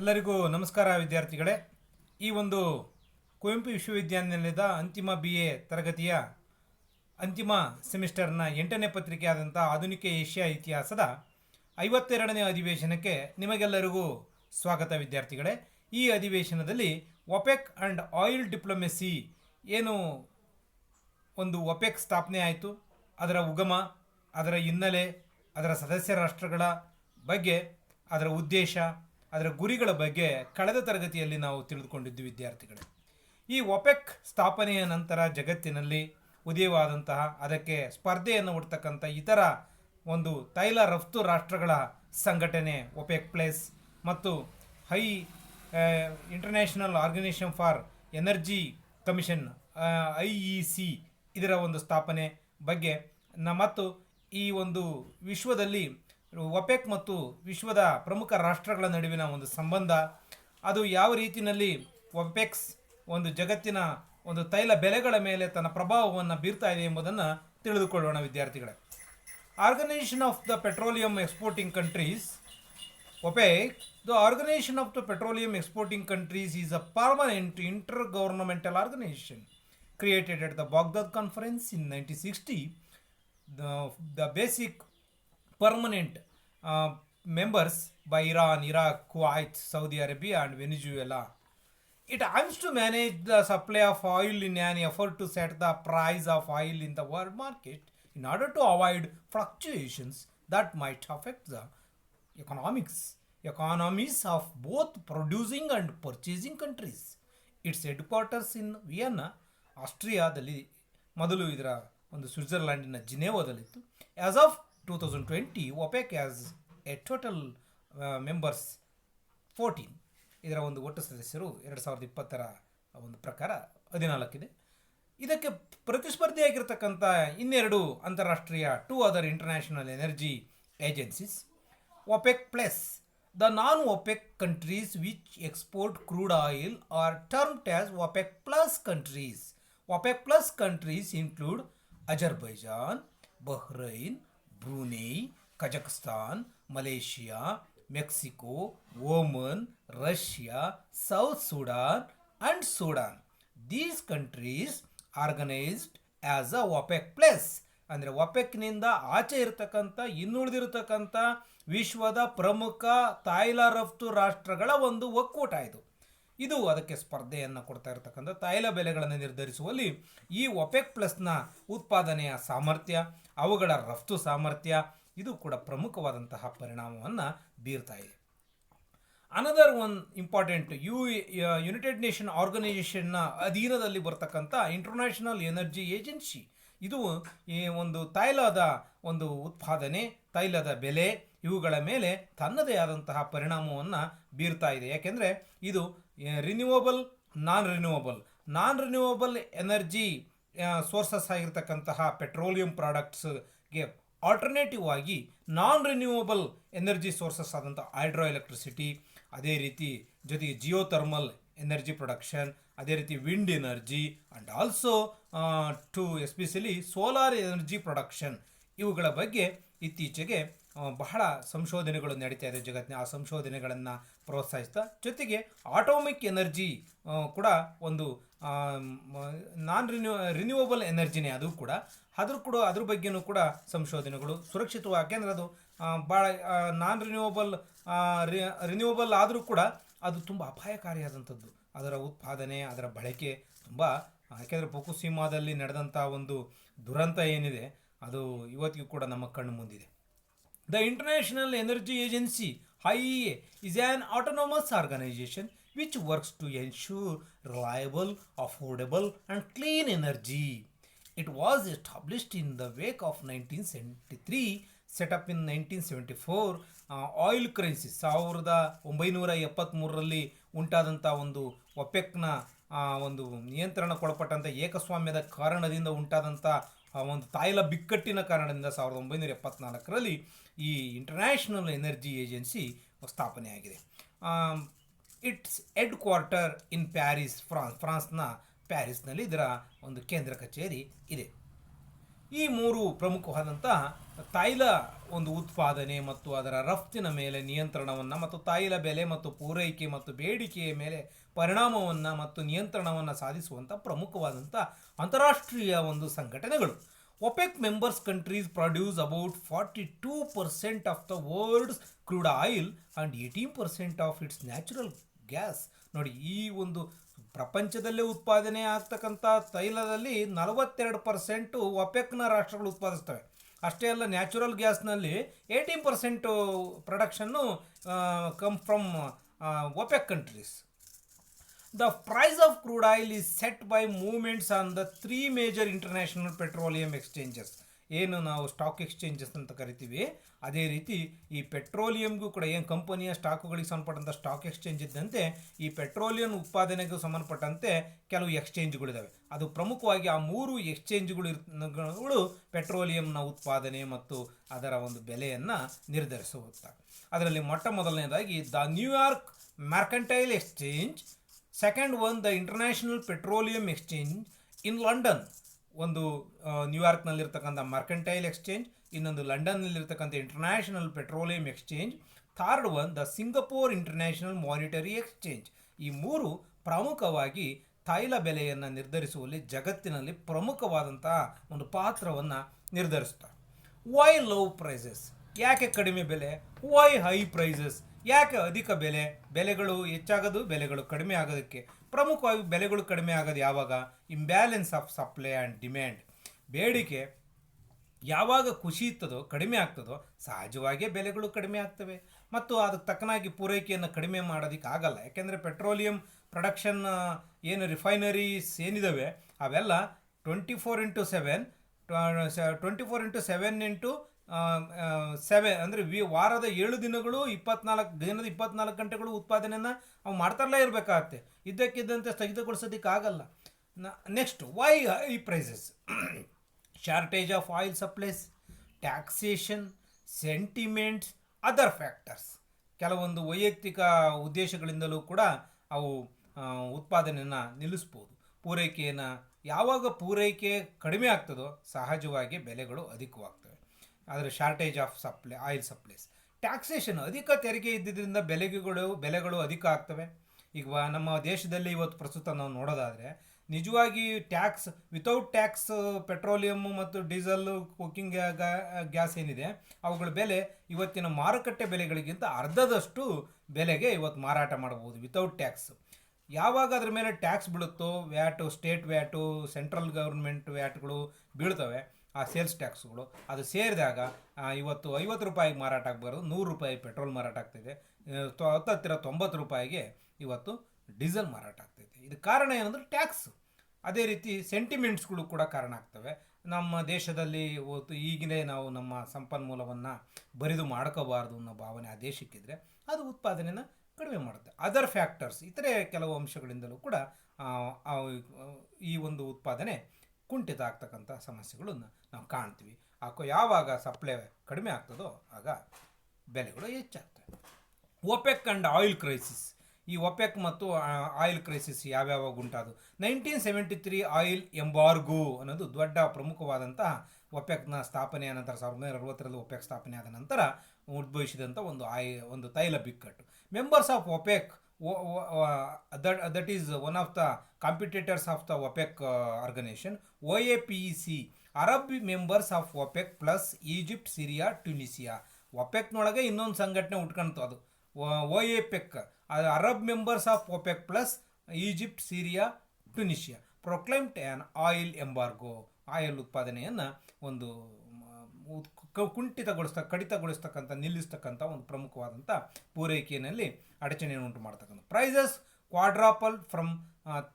ಎಲ್ಲರಿಗೂ ನಮಸ್ಕಾರ ವಿದ್ಯಾರ್ಥಿಗಳೇ. ಈ ಒಂದು ಕುವೆಂಪು ವಿಶ್ವವಿದ್ಯಾನಿಲಯದ ಅಂತಿಮ BA ತರಗತಿಯ ಅಂತಿಮ ಸೆಮಿಸ್ಟರ್ನ 8ನೇ ಪತ್ರಿಕೆ ಆದಂಥ ಆಧುನಿಕ ಏಷ್ಯಾ ಇತಿಹಾಸದ 52ನೇ ಅಧಿವೇಶನಕ್ಕೆ ನಿಮಗೆಲ್ಲರಿಗೂ ಸ್ವಾಗತ ವಿದ್ಯಾರ್ಥಿಗಳೇ. ಈ ಅಧಿವೇಶನದಲ್ಲಿ ಒಪೆಕ್ ಆ್ಯಂಡ್ ಆಯಿಲ್ ಡಿಪ್ಲೊಮೆಸಿ ಏನು ಒಂದು ಒಪೆಕ್ ಸ್ಥಾಪನೆ ಆಯಿತು, ಅದರ ಉಗಮ, ಅದರ ಹಿನ್ನೆಲೆ, ಅದರ ಸದಸ್ಯ ರಾಷ್ಟ್ರಗಳ ಬಗ್ಗೆ, ಅದರ ಉದ್ದೇಶ, ಅದರ ಗುರಿಗಳ ಬಗ್ಗೆ ಕಳೆದ ತರಗತಿಯಲ್ಲಿ ನಾವು ತಿಳಿದುಕೊಂಡಿದ್ದು ವಿದ್ಯಾರ್ಥಿಗಳೇ. ಈ ಒಪೆಕ್ ಸ್ಥಾಪನೆಯ ನಂತರ ಜಗತ್ತಿನಲ್ಲಿ ಉದಯವಾದಂತಹ, ಅದಕ್ಕೆ ಸ್ಪರ್ಧೆಯನ್ನು ಹುಡ್ತಕ್ಕಂಥ ಇತರ ಒಂದು ತೈಲ ರಫ್ತು ರಾಷ್ಟ್ರಗಳ ಸಂಘಟನೆ ಒಪೆಕ್ ಪ್ಲಸ್ ಮತ್ತು international organization for energy commission IEC ಇದರ ಒಂದು ಸ್ಥಾಪನೆ ಬಗ್ಗೆ ಮತ್ತು ಈ ಒಂದು ವಿಶ್ವದಲ್ಲಿ ಒಪೆಕ್ ಮತ್ತು ವಿಶ್ವದ ಪ್ರಮುಖ ರಾಷ್ಟ್ರಗಳ ನಡುವಿನ ಒಂದು ಸಂಬಂಧ, ಅದು ಯಾವ ರೀತಿಯಲ್ಲಿ ಒಪೆಕ್ಸ್ ಒಂದು ಜಗತ್ತಿನ ಒಂದು ತೈಲ ಬೆಲೆಗಳ ಮೇಲೆ ತನ್ನ ಪ್ರಭಾವವನ್ನು ಬೀರ್ತಾ ಇದೆ ಎಂಬುದನ್ನು ತಿಳಿದುಕೊಳ್ಳೋಣ ವಿದ್ಯಾರ್ಥಿಗಳೇ. Organization of the petroleum exporting countries OPEC, the Organization of the Petroleum Exporting Countries, is a permanent intergovernmental organization created at the Baghdad Conference in 1960. The basic permanent members by Iran, Iraq, Kuwait, Saudi Arabia and Venezuela. It aims to manage the supply of oil in an effort to set the price of oil in the world market in order to avoid fluctuations that might affect the economies of both producing and purchasing countries. Its headquarters in Vienna, ಆಸ್ಟ್ರಿಯಾದಲ್ಲಿ, ಮೊದಲು ಇದರ ಒಂದು ಸ್ವಿಟ್ಜರ್ಲ್ಯಾಂಡಿನ ಜಿನೇವಾದಲ್ಲಿತ್ತು. As of 2020 OPEC has a total members 14. ಇದರ ಒಂದು ಒಟ್ಟು ಸದಸ್ಯರು 2020ರ ಒಂದು ಪ್ರಕಾರ 14 ಇದೆ. ಇದಕ್ಕೆ ಪ್ರತಿಸ್ಪರ್ಧಿಯಾಗಿರ್ತಕ್ಕಂಥ ಇನ್ನೆರಡು ಅಂತಾರಾಷ್ಟ್ರೀಯ 2 other international energy agencies. OPEC plus, the non-OPEC countries which export crude oil are termed as OPEC plus countries. OPEC plus countries include Azerbaijan, Bahrain, Brunei, Kazakhstan, Malaysia, Mexico, Oman, Russia, South Sudan and Sudan. These countries organized as a OPEC plus. ಅಂದರೆ ಒಪೆಕ್ನಿಂದ ಆಚೆ ಇರತಕ್ಕಂಥ ಇನ್ನುಳಿದಿರತಕ್ಕಂಥ ವಿಶ್ವದ ಪ್ರಮುಖ ತೈಲ ರಫ್ತು ರಾಷ್ಟ್ರಗಳ ಒಂದು ಒಕ್ಕೂಟ ಇದು ಅದಕ್ಕೆ ಸ್ಪರ್ಧೆಯನ್ನು ಕೊಡ್ತಾ ಇರತಕ್ಕಂಥ ತೈಲ ಬೆಲೆಗಳನ್ನು ನಿರ್ಧರಿಸುವಲ್ಲಿ ಈ ಒಪೆಕ್ ಪ್ಲಸ್ನ ಉತ್ಪಾದನೆಯ ಸಾಮರ್ಥ್ಯ, ಅವುಗಳ ರಫ್ತು ಸಾಮರ್ಥ್ಯ ಇದು ಕೂಡ ಪ್ರಮುಖವಾದಂತಹ ಪರಿಣಾಮವನ್ನು ಬೀರ್ತಾ ಇದೆ. Another one important United Nation ಆರ್ಗನೈಸೇಷನ್ನ ಅಧೀನದಲ್ಲಿ ಬರ್ತಕ್ಕಂಥ ಇಂಟರ್ನ್ಯಾಷನಲ್ ಎನರ್ಜಿ ಏಜೆನ್ಸಿ, ಇದು ಈ ಒಂದು ತೈಲದ ಒಂದು ಉತ್ಪಾದನೆ, ತೈಲದ ಬೆಲೆ ಇವುಗಳ ಮೇಲೆ ತನ್ನದೇ ಆದಂತಹ ಪರಿಣಾಮವನ್ನು ಬೀರ್ತಾ ಇದೆ. ಯಾಕೆಂದರೆ ಇದು renewable, non renewable energy sources ಆಗಿರ್ತಕ್ಕಂತಹ ಪೆಟ್ರೋಲಿಯಂ ಪ್ರಾಡಕ್ಟ್ಸ್ಗೆ ಆಲ್ಟರ್ನೇಟಿವ್ ಆಗಿ ನಾನ್ ರಿನ್ಯೂವಬಲ್ ಎನರ್ಜಿ ಸೋರ್ಸಸ್ ಆದಂಥ ಹೈಡ್ರೋ ಎಲೆಕ್ಟ್ರಿಸಿಟಿ, ಅದೇ ರೀತಿ ಜೊತೆಗೆ ಜಿಯೋಥರ್ಮಲ್ ಎನರ್ಜಿ ಪ್ರೊಡಕ್ಷನ್, ಅದೇ ರೀತಿ wind energy and also to especially solar energy production ಇವುಗಳ ಬಗ್ಗೆ ಇತ್ತೀಚೆಗೆ ಬಹಳ ಸಂಶೋಧನೆಗಳು ನಡೀತಾ ಇದೆ ಜಗತ್ತಿನ. ಆ ಸಂಶೋಧನೆಗಳನ್ನು ಪ್ರೋತ್ಸಾಹಿಸ್ತಾ ಜೊತೆಗೆ ಆಟೋಮಿಕ್ ಎನರ್ಜಿ ಕೂಡ ಒಂದು ರಿನ್ಯೂವಬಲ್ ಎನರ್ಜಿನೇ, ಅದು ಕೂಡ ಅದ್ರ ಬಗ್ಗೆನೂ ಕೂಡ ಸಂಶೋಧನೆಗಳು ಸುರಕ್ಷಿತವಾಗಿ, ಯಾಕೆಂದರೆ ಅದು ಭಾಳ ರಿನ್ಯೂವಬಲ್ ಆದರೂ ಕೂಡ ಅದು ತುಂಬ ಅಪಾಯಕಾರಿಯಾದಂಥದ್ದು. ಅದರ ಉತ್ಪಾದನೆ, ಅದರ ಬಳಕೆ ತುಂಬ, ಯಾಕೆಂದರೆ ಫುಕುಶಿಮಾದಲ್ಲಿ ನಡೆದಂಥ ಒಂದು ದುರಂತ ಏನಿದೆ ಅದು ಇವತ್ತಿಗೂ ಕೂಡ ನಮ್ಮ ಕಣ್ಣು ಮುಂದಿದೆ. The international energy agency IEA is an autonomous organization which works to ensure reliable, affordable and clean energy. It was established in the wake of 1973, set up in 1974. Oil crisis 1973ರಲ್ಲಿ ಉಂಟಾದಂಥ ಒಂದು ಒಪೆಕ್ನ ಒಂದು ನಿಯಂತ್ರಣಕ್ಕೊಳಪಟ್ಟಂಥ ಏಕಸ್ವಾಮ್ಯದ ಕಾರಣದಿಂದ ಉಂಟಾದಂಥ ಒಂದು ತೈಲ ಬಿಕ್ಕಟ್ಟಿನ ಕಾರಣದಿಂದ 1974ರಲ್ಲಿ ಈ ಇಂಟರ್ನ್ಯಾಷನಲ್ ಎನರ್ಜಿ ಏಜೆನ್ಸಿ ಸ್ಥಾಪನೆಯಾಗಿದೆ. It's head quarter in Paris, ಫ್ರಾನ್ಸ್ನ ಪ್ಯಾರಿಸ್ನಲ್ಲಿ ಇದರ ಒಂದು ಕೇಂದ್ರ ಕಚೇರಿ ಇದೆ. ಈ ಮೂರು ಪ್ರಮುಖವಾದಂಥ ತೈಲ ಒಂದು ಉತ್ಪಾದನೆ ಮತ್ತು ಅದರ ರಫ್ತಿನ ಮೇಲೆ ನಿಯಂತ್ರಣವನ್ನು ಮತ್ತು ತೈಲ ಬೆಲೆ ಮತ್ತು ಪೂರೈಕೆ ಮತ್ತು ಬೇಡಿಕೆಯ ಮೇಲೆ ಪರಿಣಾಮವನ್ನು ಮತ್ತು ನಿಯಂತ್ರಣವನ್ನು ಸಾಧಿಸುವಂಥ ಪ್ರಮುಖವಾದಂಥ ಅಂತಾರಾಷ್ಟ್ರೀಯ ಒಂದು ಸಂಘಟನೆಗಳು. OPEC members countries produce about 42% of the world's crude oil and 18% of its natural gas. ನೋಡಿ, ಈ ಒಂದು ಪ್ರಪಂಚದಲ್ಲೇ ಉತ್ಪಾದನೆ ಆಗ್ತಕ್ಕಂಥ ತೈಲದಲ್ಲಿ 42% ಒಪೆಕ್ನ ರಾಷ್ಟ್ರಗಳು ಉತ್ಪಾದಿಸ್ತವೆ. ಅಷ್ಟೇ ಅಲ್ಲ, ನ್ಯಾಚುರಲ್ ಗ್ಯಾಸ್ನಲ್ಲಿ 18% ಪ್ರೊಡಕ್ಷನ್ನು come from OPEC countries. The price of crude oil is set by movements on the three major international petroleum exchanges. ಏನು ನಾವು ಸ್ಟಾಕ್ ಎಕ್ಸ್ಚೇಂಜಸ್ ಅಂತ ಕರಿತೀವಿ, ಅದೇ ರೀತಿ ಈ ಪೆಟ್ರೋಲಿಯಂಗೂ ಕೂಡ ಏನು ಕಂಪನಿಯ ಸ್ಟಾಕುಗಳಿಗೆ ಸಂಬಂಧಪಟ್ಟಂಥ ಸ್ಟಾಕ್ ಎಕ್ಸ್ಚೇಂಜ್ ಇದ್ದಂತೆ ಈ ಪೆಟ್ರೋಲಿಯಂ ಉತ್ಪಾದನೆಗೂ ಸಂಬಂಧಪಟ್ಟಂತೆ ಕೆಲವು ಎಕ್ಸ್ಚೇಂಜ್ಗಳಿದ್ದಾವೆ. ಅದು ಪ್ರಮುಖವಾಗಿ ಆ ಮೂರು ಎಕ್ಸ್ಚೇಂಜ್ಗಳು ಪೆಟ್ರೋಲಿಯಂನ ಉತ್ಪಾದನೆ ಮತ್ತು ಅದರ ಒಂದು ಬೆಲೆಯನ್ನು ನಿರ್ಧರಿಸುತ್ತಾರೆ. ಅದರಲ್ಲಿ ಮೊಟ್ಟ ಮೊದಲನೇದಾಗಿ the New York mercantile exchange, second one the international petroleum exchange in London. ಒಂದು ನ್ಯೂಯಾರ್ಕ್ನಲ್ಲಿರ್ತಕ್ಕಂಥ ಮರ್ಕೆಂಟೈಲ್ ಎಕ್ಸ್ಚೇಂಜ್, ಇನ್ನೊಂದು ಲಂಡನ್ನಲ್ಲಿರ್ತಕ್ಕಂಥ international petroleum exchange, third one the Singapore international monetary exchange. ಈ ಮೂರು ಪ್ರಮುಖವಾಗಿ ತೈಲ ಬೆಲೆಯನ್ನು ನಿರ್ಧರಿಸುವಲ್ಲಿ ಜಗತ್ತಿನಲ್ಲಿ ಪ್ರಮುಖವಾದಂತಹ ಒಂದು ಪಾತ್ರವನ್ನು ನಿರ್ಧರಿಸ್ತಾರೆ. ವೈ ಲವ್ ಪ್ರೈಸಸ್, ಯಾಕೆ ಕಡಿಮೆ ಬೆಲೆ? ವೈ ಹೈ ಪ್ರೈಸಸ್, ಯಾಕೆ ಅಧಿಕ ಬೆಲೆ? ಬೆಲೆಗಳು ಹೆಚ್ಚಾಗೋದು, ಬೆಲೆಗಳು ಕಡಿಮೆ ಆಗೋದಕ್ಕೆ ಪ್ರಮುಖವಾಗಿ ಬೆಲೆಗಳು ಕಡಿಮೆ ಆಗೋದು ಯಾವಾಗ? Imbalance of supply and demand. ಬೇಡಿಕೆ ಯಾವಾಗ ಕುಸಿಯುತ್ತದೋ, ಕಡಿಮೆ ಆಗ್ತದೋ, ಸಹಜವಾಗಿಯೇ ಬೆಲೆಗಳು ಕಡಿಮೆ ಆಗ್ತವೆ. ಮತ್ತು ಅದಕ್ಕೆ ತಕ್ಕನಾಗಿ ಪೂರೈಕೆಯನ್ನು ಕಡಿಮೆ ಮಾಡೋದಕ್ಕೆ ಆಗಲ್ಲ. ಯಾಕೆಂದರೆ ಪೆಟ್ರೋಲಿಯಂ ಪ್ರೊಡಕ್ಷನ್ ಏನು ರಿಫೈನರೀಸ್ ಏನಿದ್ದಾವೆ ಅವೆಲ್ಲ 24x7 ಅಂದರೆ ವಾರದ 7 ದಿನಗಳು 24 ಗಂಟೆಗಳು ಉತ್ಪಾದನೆಯನ್ನು ಅವು ಮಾಡ್ತಾರಲ್ಲೇ ಇರಬೇಕಾಗತ್ತೆ. ಇದ್ದಕ್ಕಿದ್ದಂತೆ ಸ್ಥಗಿತಗೊಳಿಸೋದಕ್ಕಾಗಲ್ಲ. Next, why high prices? Shortage of oil supplies, taxation, sentiments, other factors. ಕೆಲವೊಂದು ವೈಯಕ್ತಿಕ ಉದ್ದೇಶಗಳಿಂದಲೂ ಕೂಡ ಅವು ಉತ್ಪಾದನೆಯನ್ನು ನಿಲ್ಲಿಸ್ಬೋದು. ಪೂರೈಕೆಯನ್ನು ಯಾವಾಗ ಪೂರೈಕೆ ಕಡಿಮೆ ಆಗ್ತದೋ ಸಹಜವಾಗಿ ಬೆಲೆಗಳು ಅಧಿಕವಾಗ್ತವೆ. ಆದರೆ shortage of oil supplies. Taxation, ಅಧಿಕ ತೆರಿಗೆ ಇದ್ದಿದ್ದರಿಂದ ಬೆಲೆಗಳು ಅಧಿಕ ಆಗ್ತವೆ. ಈಗ ನಮ್ಮ ದೇಶದಲ್ಲಿ ಇವತ್ತು ಪ್ರಸ್ತುತ ನಾವು ನೋಡೋದಾದರೆ ನಿಜವಾಗಿ ಟ್ಯಾಕ್ಸ್, ವಿತೌಟ್ ಟ್ಯಾಕ್ಸ್ ಪೆಟ್ರೋಲಿಯಮ್ಮು ಮತ್ತು ಡೀಸೆಲ್, ಕುಕ್ಕಿಂಗ್ ಗ್ಯಾಸ್ ಏನಿದೆ ಅವುಗಳ ಬೆಲೆ ಇವತ್ತಿನ ಮಾರುಕಟ್ಟೆ ಬೆಲೆಗಳಿಗಿಂತ ಅರ್ಧದಷ್ಟು ಬೆಲೆಗೆ ಇವತ್ತು ಮಾರಾಟ ಮಾಡ್ಬೋದು ವಿತೌಟ್ ಟ್ಯಾಕ್ಸ್. ಯಾವಾಗ ಅದ್ರ ಮೇಲೆ ಟ್ಯಾಕ್ಸ್ ಬೀಳುತ್ತೋ, VAT, state VAT, central government ವ್ಯಾಟ್ಗಳು ಬೀಳ್ತವೆ, ಆ ಸೇಲ್ಸ್ ಟ್ಯಾಕ್ಸ್ಗಳು, ಅದು ಸೇರಿದಾಗ ಇವತ್ತು 50 ರೂಪಾಯಿಗೆ ಮಾರಾಟ ಆಗಬಾರ್ದು, 100 ರೂಪಾಯಿ ಪೆಟ್ರೋಲ್ ಮಾರಾಟ ಆಗ್ತಿದೆ, ಹತ್ತಿರ 90 ರೂಪಾಯಿಗೆ ಇವತ್ತು ಡೀಸೆಲ್ ಮಾರಾಟ ಆಗ್ತೈತೆ. ಇದು ಕಾರಣ ಏನಂದ್ರೆ ಟ್ಯಾಕ್ಸ್. ಅದೇ ರೀತಿ ಸೆಂಟಿಮೆಂಟ್ಸ್ಗಳು ಕೂಡ ಕಾರಣ ಆಗ್ತವೆ. ನಮ್ಮ ದೇಶದಲ್ಲಿ ಈಗಿನೇ ನಾವು ನಮ್ಮ ಸಂಪನ್ಮೂಲವನ್ನು ಬರಿದು ಮಾಡ್ಕೋಬಾರ್ದು ಅನ್ನೋ ಭಾವನೆ ಆ ದೇಶಕ್ಕಿದ್ರೆ ಅದು ಉತ್ಪಾದನೆನ ಕಡಿಮೆ ಮಾಡುತ್ತೆ. ಅದರ್ ಫ್ಯಾಕ್ಟರ್ಸ್, ಇತರೆ ಕೆಲವು ಅಂಶಗಳಿಂದಲೂ ಕೂಡ ಈ ಒಂದು ಉತ್ಪಾದನೆ ಕುಂಠಿತ ಆಗ್ತಕ್ಕಂಥ ಸಮಸ್ಯೆಗಳನ್ನು ನಾವು ಕಾಣ್ತೀವಿ. ಯಾವಾಗ ಸಪ್ಲೈ ಕಡಿಮೆ ಆಗ್ತದೋ ಆಗ ಬೆಲೆಗಳು ಹೆಚ್ಚಾಗ್ತವೆ. OPEC and oil crisis. ಈ ಒಪೆಕ್ ಮತ್ತು ಆಯಿಲ್ ಕ್ರೈಸಿಸ್ ಯಾವ್ಯಾವಾಗ ಉಂಟಾದು? 1973 ಆಯಿಲ್ ಎಂಬಾರ್ಗೋ ಅನ್ನೋದು ದೊಡ್ಡ ಪ್ರಮುಖವಾದಂತಹ ಒಪೆಕ್ನ ಸ್ಥಾಪನೆಯ ನಂತರ 1960ರಲ್ಲಿ ಒಪೆಕ್ ಸ್ಥಾಪನೆ ಆದ ನಂತರ ಉದ್ಭವಿಸಿದಂಥ ಒಂದು ತೈಲ ಬಿಕ್ಕಟ್ಟು. Members of OPEC, that is one of the competitors of the OPEC organization, OAPEC, Arab members of OPEC plus Egypt, Syria, Tunisia. ಒಪೆಕ್ನೊಳಗೆ ಇನ್ನೊಂದು ಸಂಘಟನೆ ಉಟ್ಕೊಂತು, ಅದು OAPEC, Arab members of OPEC plus Egypt, Syria, Tunisia proclaimed an oil embargo. Oil ಉತ್ಪಾದನೆಯನ್ನು ಒಂದು ಕಡಿತಗೊಳಿಸ್ತಕ್ಕಂಥ, ನಿಲ್ಲಿಸ್ತಕ್ಕಂಥ ಒಂದು ಪ್ರಮುಖವಾದಂಥ ಪೂರೈಕೆಯಲ್ಲಿ ಅಡಚಣೆಯನ್ನು ಉಂಟು ಮಾಡ್ತಕ್ಕಂಥ. Prices quadruple from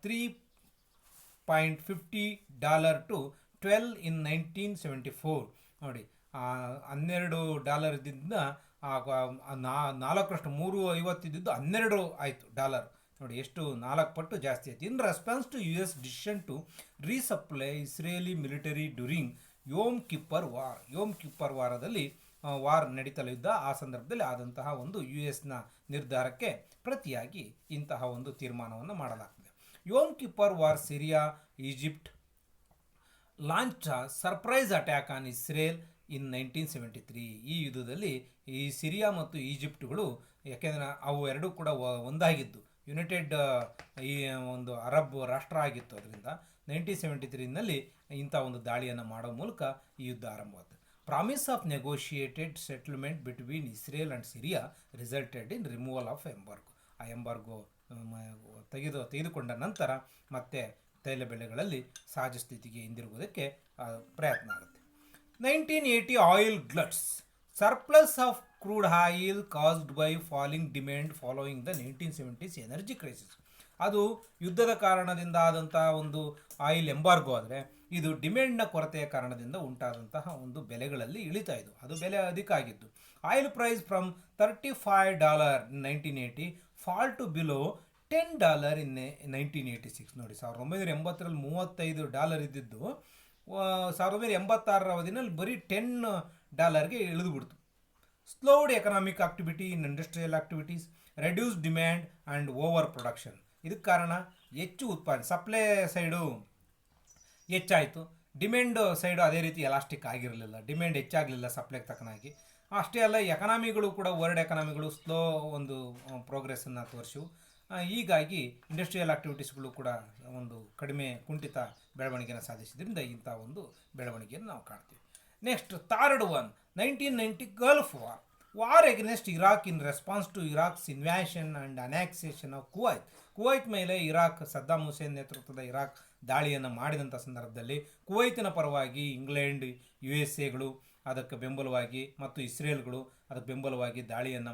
$3.50 to $12 in 1974. ನೋಡಿ, $12 ಇದ್ದಿದ್ದರಿಂದ 4ರಷ್ಟು, 3.50 ಇದ್ದಿದ್ದು 12 ಆಯಿತು ಡಾಲರ್. ನೋಡಿ, ಎಷ್ಟು 4 ಪಟ್ಟು ಜಾಸ್ತಿ ಆಯಿತು. In response to US decision to resupply Israeli military during Yom Kippur ವಾರದಲ್ಲಿ ವಾರ್ ನಡೀತಲಿದ್ದ ಆ ಸಂದರ್ಭದಲ್ಲಿ ಆದಂತಹ ಒಂದು US ನಿರ್ಧಾರಕ್ಕೆ ಪ್ರತಿಯಾಗಿ ಇಂತಹ ಒಂದು ತೀರ್ಮಾನವನ್ನು ಮಾಡಲಾಗ್ತದೆ. Yom Kippur war, Syria, Egypt, launch surprise attack on Israel in 1973. ಈ ಯುದ್ಧದಲ್ಲಿ ಈ ಸಿರಿಯಾ ಮತ್ತು ಈಜಿಪ್ಟ್ಗಳು, ಯಾಕೆಂದರೆ ಅವು ಎರಡೂ ಕೂಡ ಒಂದಾಗಿದ್ದು ಯುನೈಟೆಡ್ ಈ ಒಂದು ಅರಬ್ ರಾಷ್ಟ್ರ ಆಗಿತ್ತು. ಅದರಿಂದ 1973ನಲ್ಲಿ ಇಂಥ ಒಂದು ದಾಳಿಯನ್ನು ಮಾಡೋ ಮೂಲಕ ಈ ಯುದ್ಧ ಆರಂಭವಾಯಿತು. Promise of negotiated settlement between Israel and Syria resulted in removal of embargo. ಆ ಎಂಬಾರ್ಗೋ ತೆಗೆದುಕೊಂಡ ನಂತರ ಮತ್ತೆ ತೈಲ ಬೆಲೆಗಳಲ್ಲಿ ಸಹಜ ಸ್ಥಿತಿಗೆ ಹಿಂದಿರುಗೋದಕ್ಕೆ ಪ್ರಯತ್ನ ಆಗುತ್ತೆ. 1980 oil gluts. Surplus of crude oil caused by falling demand following the 1970s energy crisis. ಅದು ಯುದ್ಧದ ಕಾರಣದಿಂದ ಆದಂಥ ಒಂದು ಆಯಿಲ್ ಎಂಬಾರ್ಗೋ ಆದರೆ ಇದು ಡಿಮ್ಯಾಂಡ್ನ ಕೊರತೆಯ ಕಾರಣದಿಂದ ಉಂಟಾದಂತಹ ಒಂದು ಬೆಲೆಗಳಲ್ಲಿ ಇಳಿತಾ ಇದ್ದು, ಅದು ಬೆಲೆ ಅಧಿಕ ಆಗಿದ್ದು. Oil price from $35 in 1980 fall to below $10 in 1986. ನೋಡಿ, 1980ರಲ್ಲಿ $35 ಇದ್ದಿದ್ದು 1986ರ ಅವಧಿನಲ್ಲಿ ಬರೀ $10ಗೆ ಇಳಿದುಬಿಡ್ತು. Slowed economic activity in industrial activities, reduce demand and over production. ಇದಕ್ಕೆ ಕಾರಣ ಹೆಚ್ಚು ಉತ್ಪಾದನೆ, ಸಪ್ಲೈ ಸೈಡು ಹೆಚ್ಚಾಯಿತು, ಡಿಮ್ಯಾಂಡ್ ಸೈಡು ಅದೇ ರೀತಿ ಎಲಾಸ್ಟಿಕ್ ಆಗಿರಲಿಲ್ಲ, ಡಿಮ್ಯಾಂಡ್ ಹೆಚ್ಚಾಗಲಿಲ್ಲ ಸಪ್ಲೈಗೆ ತಕ್ಕನಾಗಿ. ಅಷ್ಟೇ ಅಲ್ಲ, ಎಕನಾಮಿಗಳು ಕೂಡ ವರ್ಲ್ಡ್ ಎಕನಾಮಿಗಳು ಸ್ಲೋ ಒಂದು ಪ್ರೋಗ್ರೆಸ್ಸನ್ನು ತೋರಿಸಿವು. ಹೀಗಾಗಿ ಇಂಡಸ್ಟ್ರಿಯಲ್ ಆಕ್ಟಿವಿಟೀಸ್ಗಳು ಕೂಡ ಒಂದು ಕಡಿಮೆ ಕುಂಠಿತ ಬೆಳವಣಿಗೆಯನ್ನು ಸಾಧಿಸಿದ್ರಿಂದ ಇಂಥ ಒಂದು ಬೆಳವಣಿಗೆಯನ್ನು ನಾವು ಕಾಣ್ತೀವಿ. Next third one, 1990 Gulf war. War against Iraq in response to Iraq's invasion and annexation of Kuwait. Kuwait ಮೇಲೆ ಸದ್ದಾಮ್ ಹುಸೇನ್ ನೇತೃತ್ವದ ಇರಾಕ್ ದಾಳಿಯನ್ನು ಮಾಡಿದಂಥ ಸಂದರ್ಭದಲ್ಲಿ ಕುವೈತಿನ ಪರವಾಗಿ ಇಂಗ್ಲೆಂಡ್, USA ಅದಕ್ಕೆ ಬೆಂಬಲವಾಗಿ ಮತ್ತು ಇಸ್ರೇಲ್ಗಳು ಅದಕ್ಕೆ ಬೆಂಬಲವಾಗಿ ದಾಳಿಯನ್ನು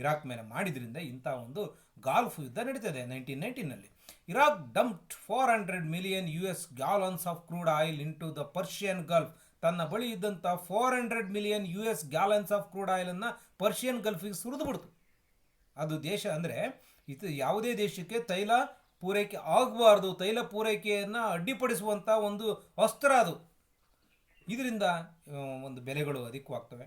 ಇರಾಕ್ ಮೇಲೆ ಮಾಡಿದ್ರಿಂದ ಇಂಥ ಒಂದು ಗಾಲ್ಫ್ ಯುದ್ಧ ನಡೀತದೆ 1990ನಲ್ಲಿ. Iraq dumped 400 million US gallons of crude oil into the Persian Gulf. ತನ್ನ ಬಳಿ ಇದ್ದಂಥ 400 million US gallons of crude ಆಯಿಲನ್ನು ಪರ್ಷಿಯನ್ ಗಲ್ಫಿಗೆ ಸುರಿದು ಬಿಡ್ತು. ಅದು ದೇಶ ಅಂದರೆ ಇದು ಯಾವುದೇ ದೇಶಕ್ಕೆ ತೈಲ ಪೂರೈಕೆ ಆಗಬಾರ್ದು, ತೈಲ ಪೂರೈಕೆಯನ್ನು ಅಡ್ಡಿಪಡಿಸುವಂಥ ಒಂದು ಅಸ್ತ್ರ ಅದು. ಇದರಿಂದ ಒಂದು ಬೆಲೆಗಳು ಅಧಿಕವಾಗ್ತವೆ,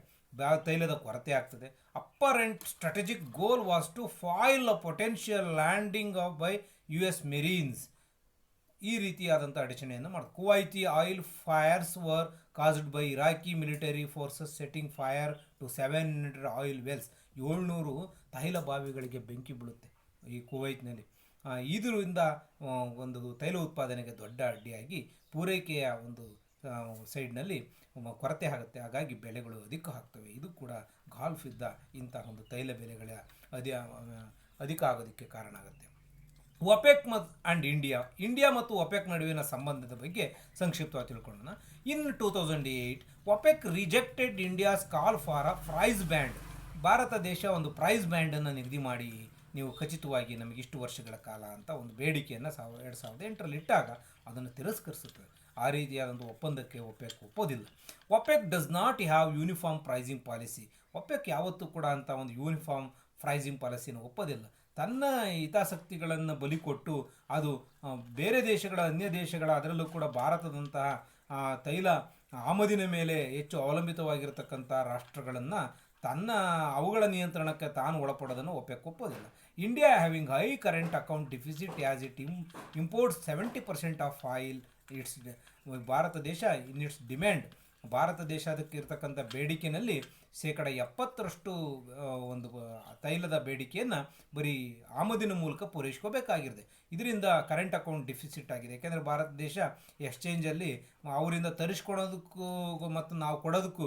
ತೈಲದ ಕೊರತೆ ಆಗ್ತದೆ. Apparent strategic goal was to foil a potential landing of by US marines. ಈ ರೀತಿಯಾದಂಥ ಅಡಚಣೆಯನ್ನು ಮಾಡಿದೆ. Kuwaiti oil fires were caused by Iraqi military forces setting fire to 700 oil wells. 700 ತೈಲ ಬಾವಿಗಳಿಗೆ ಬೆಂಕಿ ಬೀಳುತ್ತೆ ಈ ಕುವೈತ್ನಲ್ಲಿ. ಇದರಿಂದ ಒಂದು ತೈಲ ಉತ್ಪಾದನೆಗೆ ದೊಡ್ಡ ಅಡ್ಡಿಯಾಗಿ ಪೂರೈಕೆಯ ಒಂದು ಸೈಡ್ನಲ್ಲಿ ಕೊರತೆ ಆಗುತ್ತೆ. ಹಾಗಾಗಿ ಬೆಲೆಗಳು ಅಧಿಕ ಆಗ್ತವೆ. ಇದು ಕೂಡ ಗಾಲ್ಫ್ ಯುದ್ಧ ಇಂತಹ ಒಂದು ತೈಲ ಬೆಲೆಗಳ ಅಧಿಕ ಆಗೋದಕ್ಕೆ ಕಾರಣ ಆಗುತ್ತೆ. ಒಪೆಕ್ ಆ್ಯಂಡ್ ಇಂಡಿಯಾ ಮತ್ತು ಒಪೆಕ್ ನಡುವಿನ ಸಂಬಂಧದ ಬಗ್ಗೆ ಸಂಕ್ಷಿಪ್ತವಾಗಿ ತಿಳ್ಕೊಳ್ಳೋಣ. In 2008 OPEC rejected India's call for a price band. Bharat ದೇಶ ಒಂದು ಪ್ರೈಸ್ ಬ್ಯಾಂಡನ್ನು ನಿಗದಿ ಮಾಡಿ, ನೀವು ಖಚಿತವಾಗಿ ನಮಗಿಷ್ಟು ವರ್ಷಗಳ ಕಾಲ ಅಂತ ಒಂದು ಬೇಡಿಕೆಯನ್ನು 2008ರಲ್ಲಿ ಇಟ್ಟಾಗ ಅದನ್ನು ತಿರಸ್ಕರಿಸುತ್ತದೆ. ಆ ರೀತಿಯಾದಂಥ ಒಪ್ಪಂದಕ್ಕೆ ಒಪೆಕ್ ಒಪ್ಪೋದಿಲ್ಲ. OPEC does not have uniform pricing policy. OPEC ಯಾವತ್ತೂ ಕೂಡ ಅಂತ ಒಂದು ಯೂನಿಫಾರ್ಮ್ ಪ್ರೈಸಿಂಗ್ ಪಾಲಿಸಿನ ಒಪ್ಪೋದಿಲ್ಲ. ತನ್ನ ಹಿತಾಸಕ್ತಿಗಳನ್ನು ಬಲಿಕೊಟ್ಟು ಅದು ಬೇರೆ ದೇಶಗಳ, ಅನ್ಯ ದೇಶಗಳ, ಅದರಲ್ಲೂ ಕೂಡ ಭಾರತದಂತಹ ತೈಲ ಆಮದಿನ ಮೇಲೆ ಹೆಚ್ಚು ಅವಲಂಬಿತವಾಗಿರತಕ್ಕಂಥ ರಾಷ್ಟ್ರಗಳನ್ನು ಅವುಗಳ ನಿಯಂತ್ರಣಕ್ಕೆ ತಾನು ಒಳಪಡೋದನ್ನು ಒಪೆಕ್ ಒಪ್ಪೋದಿಲ್ಲ. India having high current account deficit as it imports 70% of oil it's. Bharat ದೇಶ ಇನ್ ಇಟ್ಸ್ ಡಿಮ್ಯಾಂಡ್, ಭಾರತ ದೇಶ ಅದಕ್ಕೆ ಇರತಕ್ಕಂಥ ಬೇಡಿಕೆಯಲ್ಲಿ 70% ಒಂದು ತೈಲದ ಬೇಡಿಕೆಯನ್ನು ಬರೀ ಆಮದಿನ ಮೂಲಕ ಪೂರೈಸ್ಕೋಬೇಕಾಗಿರುತ್ತೆ. ಇದರಿಂದ ಕರೆಂಟ್ ಅಕೌಂಟ್ ಡಿಫಿಸಿಟ್ ಆಗಿದೆ. ಯಾಕೆಂದರೆ ಭಾರತ ದೇಶ ಎಕ್ಸ್ಚೇಂಜಲ್ಲಿ ಅವರಿಂದ ತರಿಸ್ಕೊಳೋದಕ್ಕೂ ಮತ್ತು ನಾವು ಕೊಡೋದಕ್ಕೂ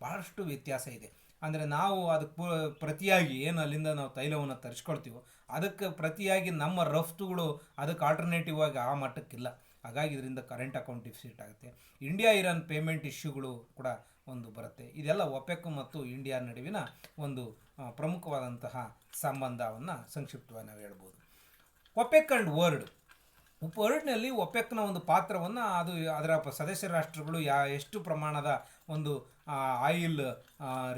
ಭಾಳಷ್ಟು ವ್ಯತ್ಯಾಸ ಇದೆ. ಅಂದರೆ ನಾವು ಅದಕ್ಕೆ ಪ್ರತಿಯಾಗಿ ಏನು ಅಲ್ಲಿಂದ ನಾವು ತೈಲವನ್ನು ತರಿಸ್ಕೊಳ್ತೀವೋ ಅದಕ್ಕೆ ಪ್ರತಿಯಾಗಿ ನಮ್ಮ ರಫ್ತುಗಳು ಅದಕ್ಕೆ ಆಲ್ಟರ್ನೇಟಿವ್ ಆಗಿ ಆ ಮಟ್ಟಕ್ಕಿಲ್ಲ. ಹಾಗಾಗಿ ಇದರಿಂದ ಕರೆಂಟ್ ಅಕೌಂಟ್ ಡಿಫಿಸಿಟ್ ಆಗುತ್ತೆ. ಇಂಡಿಯಾ ಇರಾನ್ ಪೇಮೆಂಟ್ ಇಶ್ಯೂಗಳು ಕೂಡ ಒಂದು ಬರುತ್ತೆ. ಇದೆಲ್ಲ ಒಪೆಕ್ ಮತ್ತು ಇಂಡಿಯಾ ನಡುವಿನ ಒಂದು ಪ್ರಮುಖವಾದಂತಹ ಸಂಬಂಧವನ್ನು ಸಂಕ್ಷಿಪ್ತವಾಗಿ ನಾವು ಹೇಳ್ಬೋದು. ಒಪೆಕ್ ಆ್ಯಂಡ್ ವರ್ಲ್ಡ್ನಲ್ಲಿ ಒಪೆಕ್ನ ಒಂದು ಪಾತ್ರವನ್ನು ಅದರ ಸದಸ್ಯ ರಾಷ್ಟ್ರಗಳು ಎಷ್ಟು ಪ್ರಮಾಣದ ಒಂದು ಆಯಿಲ್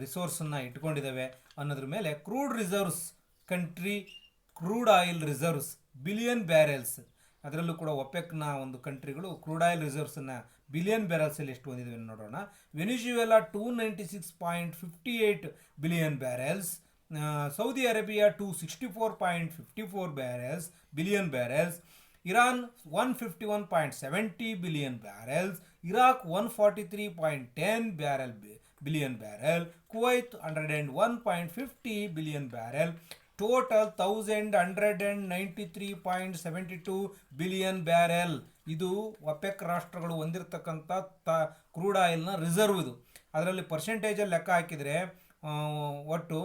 ರಿಸೋರ್ಸನ್ನು ಇಟ್ಕೊಂಡಿದ್ದಾವೆ ಅನ್ನೋದ್ರ ಮೇಲೆ crude reserves country, crude oil reserves billion barrels. ಅದರಲ್ಲೂ ಕೂಡ ಒಪೆಕ್ನ ಒಂದು ಕಂಟ್ರಿಗಳು ಕ್ರೂಡ್ ಆಯಿಲ್ ರಿಸರ್ವ್ಸನ್ನು ಬಿಲಿಯನ್ ಬ್ಯಾರಲ್ಸಲ್ಲಿ ಎಷ್ಟು ಹೊಂದಿವೆ ನೋಡೋಣ. Venezuela 296.58 billion barrels, Saudi Arabia 264.54 billion barrels, Iran 151.70 billion barrels, Iraq 143.10 billion barrel, Kuwait 101.50 billion barrel, total 1193.72 billion barrel. ಇದು ಒಪೆಕ್ ರಾಷ್ಟ್ರಗಳು ಹೊಂದಿರತಕ್ಕಂಥ ಕ್ರೂಡ್ ಆಯಿಲ್ನ ರಿಸರ್ವ್. ಇದು ಅದರಲ್ಲಿ ಪರ್ಸೆಂಟೇಜಲ್ಲಿ ಲೆಕ್ಕ ಹಾಕಿದರೆ ಒಟ್ಟು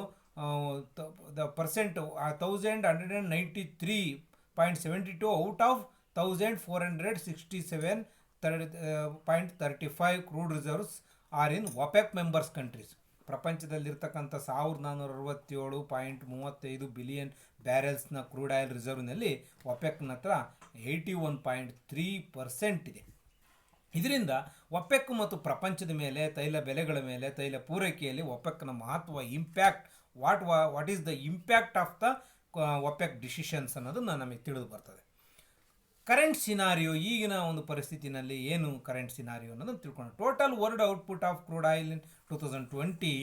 the percent 1193.72 out of 1467.35 crude reserves are in OPEC members countries. ಪ್ರಪಂಚದಲ್ಲಿರ್ತಕ್ಕಂಥ 1447.35 billion ಬ್ಯಾರೆಲ್ಸ್ನ ಕ್ರೂಡ್ ಆಯಿಲ್ ರಿಸರ್ವ್ನಲ್ಲಿ ಒಪೆಕ್ನ ಹತ್ರ 81.3% ಇದೆ. ಇದರಿಂದ ಒಪೆಕ್ ಮತ್ತು ಪ್ರಪಂಚದ ಮೇಲೆ ತೈಲ ಬೆಲೆಗಳ ಮೇಲೆ, ತೈಲ ಪೂರೈಕೆಯಲ್ಲಿ ಒಪೆಕ್ನ ಮಹತ್ವ, impact, what is the impact of the OPEC decisions ಅನ್ನೋದು ನಮಗೆ ತಿಳಿದು ಬರ್ತದೆ. ಕರೆಂಟ್ ಸಿನಾರಿಯೋ, ಈಗಿನ ಒಂದು ಪರಿಸ್ಥಿತಿನಲ್ಲಿ ಏನು ಕರೆಂಟ್ ಸಿನಾರಿಯೋ ಅನ್ನೋದನ್ನು ತಿಳ್ಕೊಂಡು, total world output of crude oil in 2020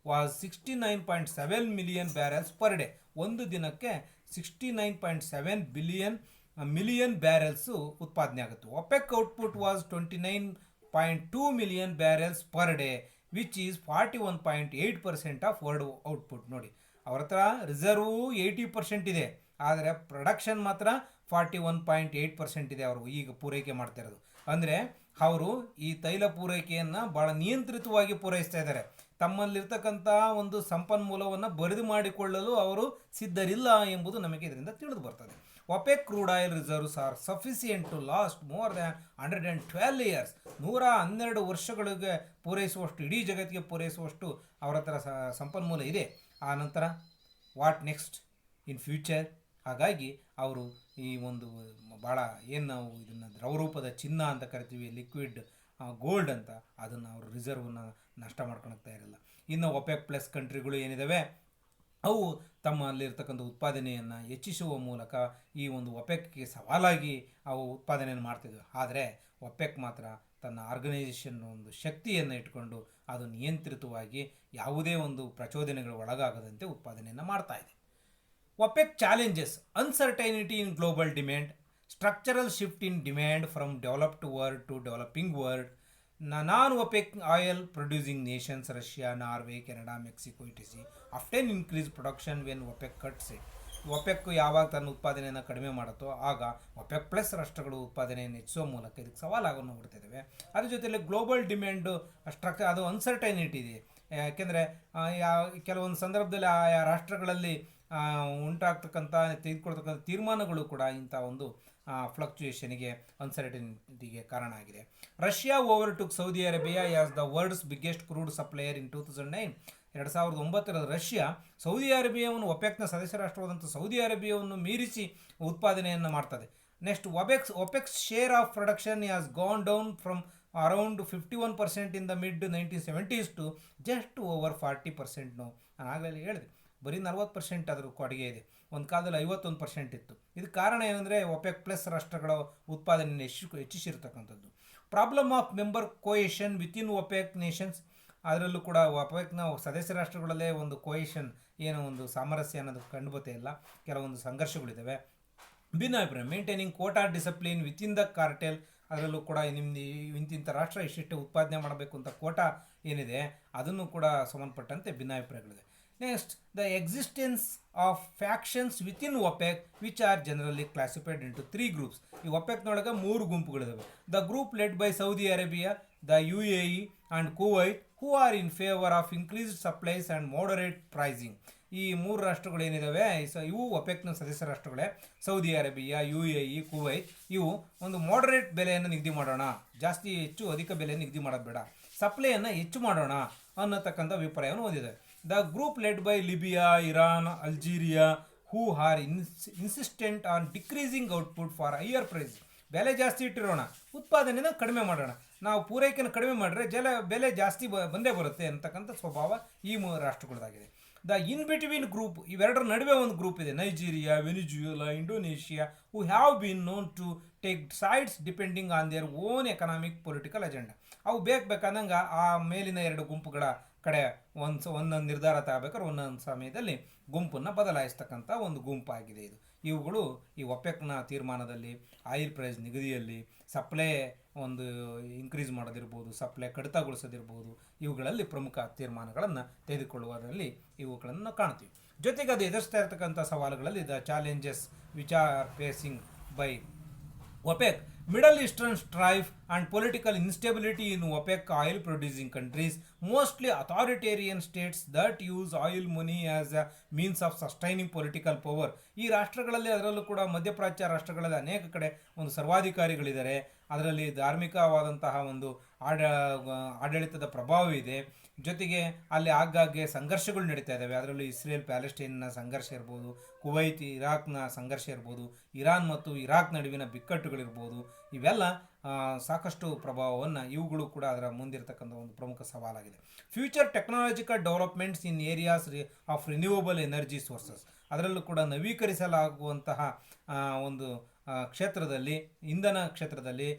was 69.7 million barrels per day. ಒಂದು ದಿನಕ್ಕೆ 69.7 ಮಿಲಿಯನ್ ಬ್ಯಾರೆಲ್ಸು ಉತ್ಪಾದನೆ ಆಗುತ್ತೆ. OPEC output was 29.2 million barrels per day, which is 41.8% of world output. ನೋಡಿ, ಅವ್ರ ಹತ್ರ ರಿಸರ್ವ್ 80% ಇದೆ, ಆದರೆ ಪ್ರೊಡಕ್ಷನ್ ಮಾತ್ರ 41.8% ಇದೆ. ಅವರು ಈಗ ಪೂರೈಕೆ ಮಾಡ್ತಾ ಇರೋದು. ಅಂದರೆ ಅವರು ಈ ತೈಲ ಪೂರೈಕೆಯನ್ನು ಭಾಳ ನಿಯಂತ್ರಿತವಾಗಿ ಪೂರೈಸ್ತಾ ಇದ್ದಾರೆ. ತಮ್ಮಲ್ಲಿರ್ತಕ್ಕಂಥ ಒಂದು ಸಂಪನ್ಮೂಲವನ್ನು ಬರಿದು ಮಾಡಿಕೊಳ್ಳಲು ಅವರು ಸಿದ್ಧರಿಲ್ಲ ಎಂಬುದು ನಮಗೆ ಇದರಿಂದ ತಿಳಿದು ಬರ್ತದೆ. OPEC crude oil reserves are sufficient to last more than 112 years. 112 ವರ್ಷಗಳಿಗೆ ಪೂರೈಸುವಷ್ಟು, ಇಡೀ ಜಗತ್ತಿಗೆ ಪೂರೈಸುವಷ್ಟು ಅವರ ಹತ್ರ ಸಂಪನ್ಮೂಲ ಇದೆ. ಆ ನಂತರ ವಾಟ್ ನೆಕ್ಸ್ಟ್ ಇನ್ ಫ್ಯೂಚರ್? ಹಾಗಾಗಿ ಅವರು ಈ ಒಂದು ಭಾಳ ಏನು ನಾವು ಇದನ್ನು ದ್ರವರೂಪದ ಚಿನ್ನ ಅಂತ ಕರಿತೀವಿ, ಲಿಕ್ವಿಡ್ ಗೋಲ್ಡ್ ಅಂತ, ಅದನ್ನು ಅವರು ರಿಸರ್ವ್ನ ನಷ್ಟ ಮಾಡ್ಕೊಳ್ತಾ ಇರಲ್ಲ. ಇನ್ನು ಒಪೆಕ್ ಪ್ಲಸ್ ಕಂಟ್ರಿಗಳು ಏನಿದ್ದಾವೆ ಅವು ತಮ್ಮಲ್ಲಿರ್ತಕ್ಕಂಥ ಉತ್ಪಾದನೆಯನ್ನು ಹೆಚ್ಚಿಸುವ ಮೂಲಕ ಈ ಒಂದು ಒಪೆಕ್ಗೆ ಸವಾಲಾಗಿ ಅವು ಉತ್ಪಾದನೆಯನ್ನು ಮಾಡ್ತಿದ್ವು. ಆದರೆ ಒಪೆಕ್ ಮಾತ್ರ ತನ್ನ ಆರ್ಗನೈಸೇಷನ್ ಒಂದು ಶಕ್ತಿಯನ್ನು ಇಟ್ಕೊಂಡು ಅದು ನಿಯಂತ್ರಿತವಾಗಿ ಯಾವುದೇ ಒಂದು ಪ್ರಚೋದನೆಗಳು ಒಳಗಾಗದಂತೆ ಉತ್ಪಾದನೆಯನ್ನು ಮಾಡ್ತಾ ಇದೆ. OPEC challenges: uncertainty in global demand, structural shift in demand from developed world to developing world, non-OPEC oil producing nations Russia, Norway, Canada, Mexico etc. often increase production when OPEC cuts it. OPEC ಯಾವಾಗ ತನ್ನ ಉತ್ಪಾದನೆಯನ್ನು ಕಡಿಮೆ ಮಾಡುತ್ತೋ ಆಗ OPEC plus ರಾಷ್ಟ್ರಗಳು ಉತ್ಪಾದನೆಯನ್ನು ಹೆಚ್ಚಿಸುವ ಮೂಲಕ ಇದಕ್ಕೆ ಸವಾಲಾಗೋನ್ನು ನೋಡ್ತಿದ್ದೇವೆ. ಅದ್ರ ಜೊತೆಯಲ್ಲಿ ಗ್ಲೋಬಲ್ ಡಿಮ್ಯಾಂಡು ಅದು ಅನ್ಸರ್ಟೈನಿಟಿ ಇದೆ. ಯಾಕೆಂದರೆ ಕೆಲವೊಂದು ಸಂದರ್ಭದಲ್ಲಿ ಆಯಾ ರಾಷ್ಟ್ರಗಳಲ್ಲಿ ಉಂಟಾಗ್ತಕ್ಕಂಥ ತೆಗೆದುಕೊಳ್ತಕ್ಕಂಥ ತೀರ್ಮಾನಗಳು ಕೂಡ ಇಂಥ ಒಂದು ಫ್ಲಕ್ಚುಯೇಷನ್ಗೆ, ಅನ್ಸರ್ಟನಿಟಿಗೆ ಕಾರಣ ಆಗಿದೆ. Russia overtook Saudi Arabia as the world's biggest crude supplier in 2009. 2009 Russia Saudi ಅರೇಬಿಯಾವನ್ನು, ಒಪೆಕ್ನ ಸದಸ್ಯ ರಾಷ್ಟ್ರವಾದಂಥ ಸೌದಿ ಅರೇಬಿಯಾವನ್ನು ಮೀರಿಸಿ ಉತ್ಪಾದನೆಯನ್ನು ಮಾಡ್ತದೆ. Next, OPEC's share of production has gone down from around 51% in the mid 1970s to just over 40% ನಾವು. ನಾನು ಆಗಲೇ ಹೇಳಿದೆ, ಬರೀ 40% ಅದರ ಕೊಡುಗೆ ಇದೆ. ಒಂದು ಕಾಲದಲ್ಲಿ 51% ಇತ್ತು. ಇದಕ್ಕೆ ಕಾರಣ ಏನಂದರೆ ಒಪೆಕ್ ಪ್ಲಸ್ ರಾಷ್ಟ್ರಗಳ ಉತ್ಪಾದನೆಯನ್ನು ಹೆಚ್ಚಿಸಿರ್ತಕ್ಕಂಥದ್ದು. Problem of member cohesion within OPEC nations. ಅದರಲ್ಲೂ ಕೂಡ ಒಪೆಕ್ನ ಸದಸ್ಯ ರಾಷ್ಟ್ರಗಳಲ್ಲೇ ಒಂದು ಕೋಯೇಷನ್, ಏನೋ ಒಂದು ಸಾಮರಸ್ಯ ಅನ್ನೋದು ಕಂಡುಬತ್ತೇ ಇಲ್ಲ, ಕೆಲವೊಂದು ಸಂಘರ್ಷಗಳಿದ್ದಾವೆ. ಭಿನ್ನಾಭಿಪ್ರಾಯ: maintaining quota discipline within the cartel. ಅದರಲ್ಲೂ ಕೂಡ ನಿಮ್ಮದು ಇಂತಿಂಥ ರಾಷ್ಟ್ರ ಇಷ್ಟಿಷ್ಟು ಉತ್ಪಾದನೆ ಮಾಡಬೇಕು ಅಂತ ಕೋಟಾ ಏನಿದೆ ಅದನ್ನು ಕೂಡ ಸಂಬಂಧಪಟ್ಟಂತೆ ಭಿನ್ನಾಭಿಪ್ರಾಯಗಳಿದೆ. Next, the existence of factions within OPEC which are generally classified into 3 groups. ಈ ಒಪೆಕ್ನೊಳಗೆ 3 ಗುಂಪುಗಳಿದ್ದಾವೆ. The group led by Saudi Arabia, the UAE and Kuwait, who are in favour of increased supplies and moderate pricing. ಈ 3 ರಾಷ್ಟ್ರಗಳು ಏನಿದ್ದಾವೆ ಇವು ಒಪೆಕ್ನ ಸದಸ್ಯ ರಾಷ್ಟ್ರಗಳೇ. ಸೌದಿ ಅರೇಬಿಯಾ, UAE, ಕುವೈತ್ ಇವು ಒಂದು ಮಾಡರೇಟ್ ಬೆಲೆಯನ್ನು ನಿಗದಿ ಮಾಡೋಣ, ಜಾಸ್ತಿ ಅಧಿಕ ಬೆಲೆಯನ್ನು ನಿಗದಿ ಮಾಡೋದು ಬೇಡ, ಸಪ್ಲೈಯನ್ನು ಹೆಚ್ಚು ಮಾಡೋಣ ಅನ್ನತಕ್ಕಂಥ ಅಭಿಪ್ರಾಯವನ್ನು ಹೊಂದಿದೆ. The group led by Libya, Iran, Algeria, who are insistent on decreasing output for higher price. ಬೆಲೆ ಜಾಸ್ತಿ ಇಟ್ಟಿರೋಣ, ಉತ್ಪಾದನೆಯನ್ನು ಕಡಿಮೆ ಮಾಡೋಣ, ನಾವು ಪೂರೈಕೆಯನ್ನು ಕಡಿಮೆ ಮಾಡಿದ್ರೆ ಬೆಲೆ ಜಾಸ್ತಿ ಬಂದೇ ಬರುತ್ತೆ ಅಂತಕ್ಕಂಥ ಸ್ವಭಾವ ಈ 3 ರಾಷ್ಟ್ರಗಳದಾಗಿದೆ. ದ ಇನ್ ಬಿಟ್ವೀನ್ ಗ್ರೂಪ್, ಇವೆರಡರ ನಡುವೆ ಒಂದು ಗ್ರೂಪ್ ಇದೆ, Nigeria, Venezuela, Indonesia, who have been known to take sides depending on their own economic political agenda. ಅವು ಬೇಕಾದಂಗೆ ಆ ಮೇಲಿನ 2 ಗುಂಪುಗಳ ಕಡೆ ಒಂದೊಂದು ನಿರ್ಧಾರ ತಗೋಬೇಕಾದ್ರೆ ಒಂದೊಂದು ಸಮಯದಲ್ಲಿ ಗುಂಪನ್ನು ಬದಲಾಯಿಸ್ತಕ್ಕಂಥ ಒಂದು ಗುಂಪಾಗಿದೆ ಇದು. ಇವುಗಳು ಈ ಒಪೆಕ್ನ ತೀರ್ಮಾನದಲ್ಲಿ ಆಯಿಲ್ ಪ್ರೈಸ್ ನಿಗದಿಯಲ್ಲಿ ಸಪ್ಲೈ ಒಂದು ಇನ್ಕ್ರೀಸ್ ಮಾಡೋದಿರ್ಬೋದು, ಸಪ್ಲೈ ಕಡಿತಗೊಳಿಸೋದಿರ್ಬೋದು, ಇವುಗಳಲ್ಲಿ ಪ್ರಮುಖ ತೀರ್ಮಾನಗಳನ್ನು ತೆಗೆದುಕೊಳ್ಳುವುದರಲ್ಲಿ ಇವುಗಳನ್ನು ಕಾಣ್ತೀವಿ. ಜೊತೆಗೆ ಅದು ಎದುರಿಸ್ತಾ ಇರತಕ್ಕಂಥ ಸವಾಲುಗಳಲ್ಲಿ the challenges which are facing by OPEC, Middle Eastern strife and political instability in OPEC oil producing countries, mostly authoritarian states that use oil money as a means of sustaining political power. ಈ ರಾಷ್ಟ್ರಗಳಲ್ಲಿ, ಅದರಲ್ಲೂ ಕೂಡ ಮಧ್ಯಪ್ರಾಚ್ಯ ರಾಷ್ಟ್ರಗಳಲ್ಲಿ ಅನೇಕ ಕಡೆ ಒಂದು ಸರ್ವಾಧಿಕಾರಿಗಳಿದ್ದಾರೆ. ಅದರಲ್ಲಿ ಧಾರ್ಮಿಕವಾದಂತಹ ಒಂದು ಆಡಳಿತದ ಪ್ರಭಾವ ಇದೆ. ಜೊತೆಗೆ ಅಲ್ಲಿ ಆಗಾಗ್ಗೆ ಸಂಘರ್ಷಗಳು ನಡೀತಾ ಇದ್ದಾವೆ. ಅದರಲ್ಲೂ ಇಸ್ರೇಲ್ ಪ್ಯಾಲೆಸ್ಟೈನ್ನ ಸಂಘರ್ಷ ಇರ್ಬೋದು, ಕುವೈತ್ ಇರಾಕ್ನ ಸಂಘರ್ಷ ಇರ್ಬೋದು, ಇರಾನ್ ಮತ್ತು ಇರಾಕ್ ನಡುವಿನ ಬಿಕ್ಕಟ್ಟುಗಳಿರ್ಬೋದು. ಇವೆಲ್ಲ ಸಾಕಷ್ಟು ಪ್ರಭಾವವನ್ನು, ಇವುಗಳು ಕೂಡ ಅದರ ಮುಂದಿರತಕ್ಕಂಥ ಒಂದು ಪ್ರಮುಖ ಸವಾಲಾಗಿದೆ. Future technological developments in areas of renewable energy sources, ಅದರಲ್ಲೂ ಕೂಡ ನವೀಕರಿಸಲಾಗುವಂತಹ ಒಂದು ಕ್ಷೇತ್ರದಲ್ಲಿ, ಇಂಧನ ಕ್ಷೇತ್ರದಲ್ಲಿ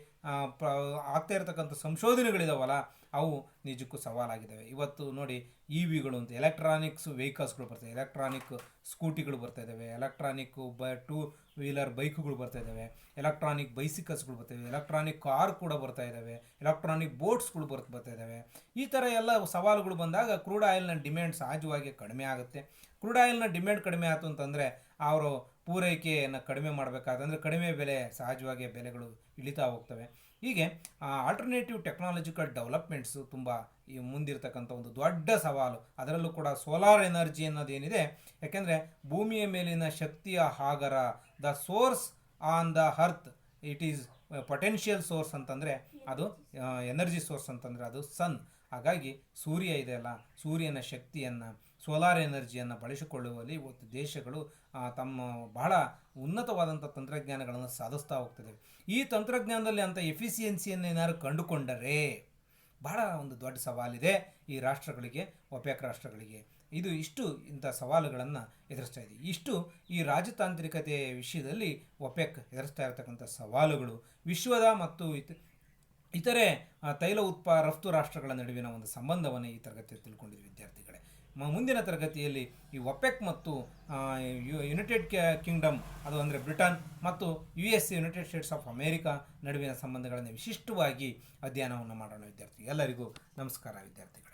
ಆಗ್ತಾ ಇರತಕ್ಕಂಥ ಸಂಶೋಧನೆಗಳಿದಾವಲ್ಲ, ಅವು ನಿಜಕ್ಕೂ ಸವಾಲಾಗಿದ್ದಾವೆ. ಇವತ್ತು ನೋಡಿ, EVಗಳು ಅಂತ ಎಲೆಕ್ಟ್ರಾನಿಕ್ಸ್ ವೆಹಿಕಲ್ಸ್ಗಳು ಬರ್ತವೆ, ಎಲೆಕ್ಟ್ರಾನಿಕ್ ಸ್ಕೂಟಿಗಳು ಬರ್ತಾ ಇದ್ದಾವೆ, ಎಲೆಕ್ಟ್ರಾನಿಕ್ 2 ವೀಲರ್ ಬೈಕ್ಗಳು ಬರ್ತಾ ಇದ್ದಾವೆ, ಎಲೆಕ್ಟ್ರಾನಿಕ್ ಬೈಸಿಕಲ್ಸ್ಗಳು ಬರ್ತಾಯಿವೆ, ಎಲೆಕ್ಟ್ರಾನಿಕ್ ಕಾರ್ ಕೂಡ ಬರ್ತಾ ಇದ್ದಾವೆ, ಎಲೆಕ್ಟ್ರಾನಿಕ್ ಬೋಟ್ಸ್ಗಳು ಬರ್ತಾ ಇದ್ದಾವೆ. ಈ ಥರ ಎಲ್ಲ ಸವಾಲುಗಳು ಬಂದಾಗ ಕ್ರೂಡ್ ಆಯಿಲ್ನ ಡಿಮ್ಯಾಂಡ್ ಸಹಜವಾಗಿ ಕಡಿಮೆ ಆಗುತ್ತೆ. ಕ್ರೂಡ್ ಆಯಿಲ್ನ ಡಿಮ್ಯಾಂಡ್ ಕಡಿಮೆ ಆಯಿತು ಅಂತಂದರೆ ಅವರು ಪೂರೈಕೆಯನ್ನು ಕಡಿಮೆ ಮಾಡಬೇಕಾದಂದರೆ ಕಡಿಮೆ ಬೆಲೆ, ಸಹಜವಾಗಿ ಬೆಲೆಗಳು ಇಳಿತಾ ಹೋಗ್ತವೆ. ಹೀಗೆ ಆಲ್ಟರ್ನೇಟಿವ್ ಟೆಕ್ನಾಲಜಿಕಲ್ ಡೆವಲಪ್ಮೆಂಟ್ಸು ತುಂಬ ಈ ಮುಂದಿರ್ತಕ್ಕಂಥ ಒಂದು ದೊಡ್ಡ ಸವಾಲು. ಅದರಲ್ಲೂ ಕೂಡ ಸೋಲಾರ್ ಎನರ್ಜಿ ಅನ್ನೋದೇನಿದೆ, ಯಾಕೆಂದರೆ ಭೂಮಿಯ ಮೇಲಿನ ಶಕ್ತಿಯ ಆಗರ, the source on the earth, it is potential source ಅಂತಂದರೆ ಅದು ಎನರ್ಜಿ ಸೋರ್ಸ್ ಅಂತಂದರೆ ಅದು ಸನ್. ಹಾಗಾಗಿ ಸೂರ್ಯ ಇದೆಯಲ್ಲ, ಸೂರ್ಯನ ಶಕ್ತಿಯನ್ನು, ಸೋಲಾರ್ ಎನರ್ಜಿಯನ್ನು ಬಳಸಿಕೊಳ್ಳುವಲ್ಲಿ ಇವತ್ತು ದೇಶಗಳು ತಮ್ಮ ಬಹಳ ಉನ್ನತವಾದಂಥ ತಂತ್ರಜ್ಞಾನಗಳನ್ನು ಸಾಧಿಸ್ತಾ ಹೋಗ್ತಿದೆ. ಈ ತಂತ್ರಜ್ಞಾನದಲ್ಲಿ ಅಂಥ ಎಫಿಸಿಯನ್ಸಿಯನ್ನು ಏನಾದ್ರು ಕಂಡುಕೊಂಡರೆ ಬಹಳ ಒಂದು ದೊಡ್ಡ ಸವಾಲಿದೆ ಈ ರಾಷ್ಟ್ರಗಳಿಗೆ, OPEC ರಾಷ್ಟ್ರಗಳಿಗೆ. ಇಷ್ಟು ಇಂಥ ಸವಾಲುಗಳನ್ನು ಎದುರಿಸ್ತಾ ಇದೆ. ಇಷ್ಟು ಈ ರಾಜತಾಂತ್ರಿಕತೆಯ ವಿಷಯದಲ್ಲಿ OPEC ಎದುರಿಸ್ತಾ ಇರತಕ್ಕಂಥ ಸವಾಲುಗಳು. ವಿಶ್ವದ ಮತ್ತು ಇತರೆ ತೈಲ ರಫ್ತು ರಾಷ್ಟ್ರಗಳ ನಡುವಿನ ಒಂದು ಸಂಬಂಧವನ್ನು ಈ ತರಗತಿಯಲ್ಲಿ ತಿಳ್ಕೊಂಡಿದ್ವಿ ವಿದ್ಯಾರ್ಥಿಗಳೇ. ಮುಂದಿನ ತರಗತಿಯಲ್ಲಿ ಈ OPEC ಮತ್ತು ಯುನೈಟೆಡ್ ಕಿಂಗ್ಡಮ್, ಅದು ಅಂದರೆ ಬ್ರಿಟನ್, ಮತ್ತು USA United States of America ನಡುವಿನ ಸಂಬಂಧಗಳನ್ನು ವಿಶಿಷ್ಟವಾಗಿ ಅಧ್ಯಯನವನ್ನು ಮಾಡೋಣ ವಿದ್ಯಾರ್ಥಿ. ಎಲ್ಲರಿಗೂ ನಮಸ್ಕಾರ ವಿದ್ಯಾರ್ಥಿಗಳು.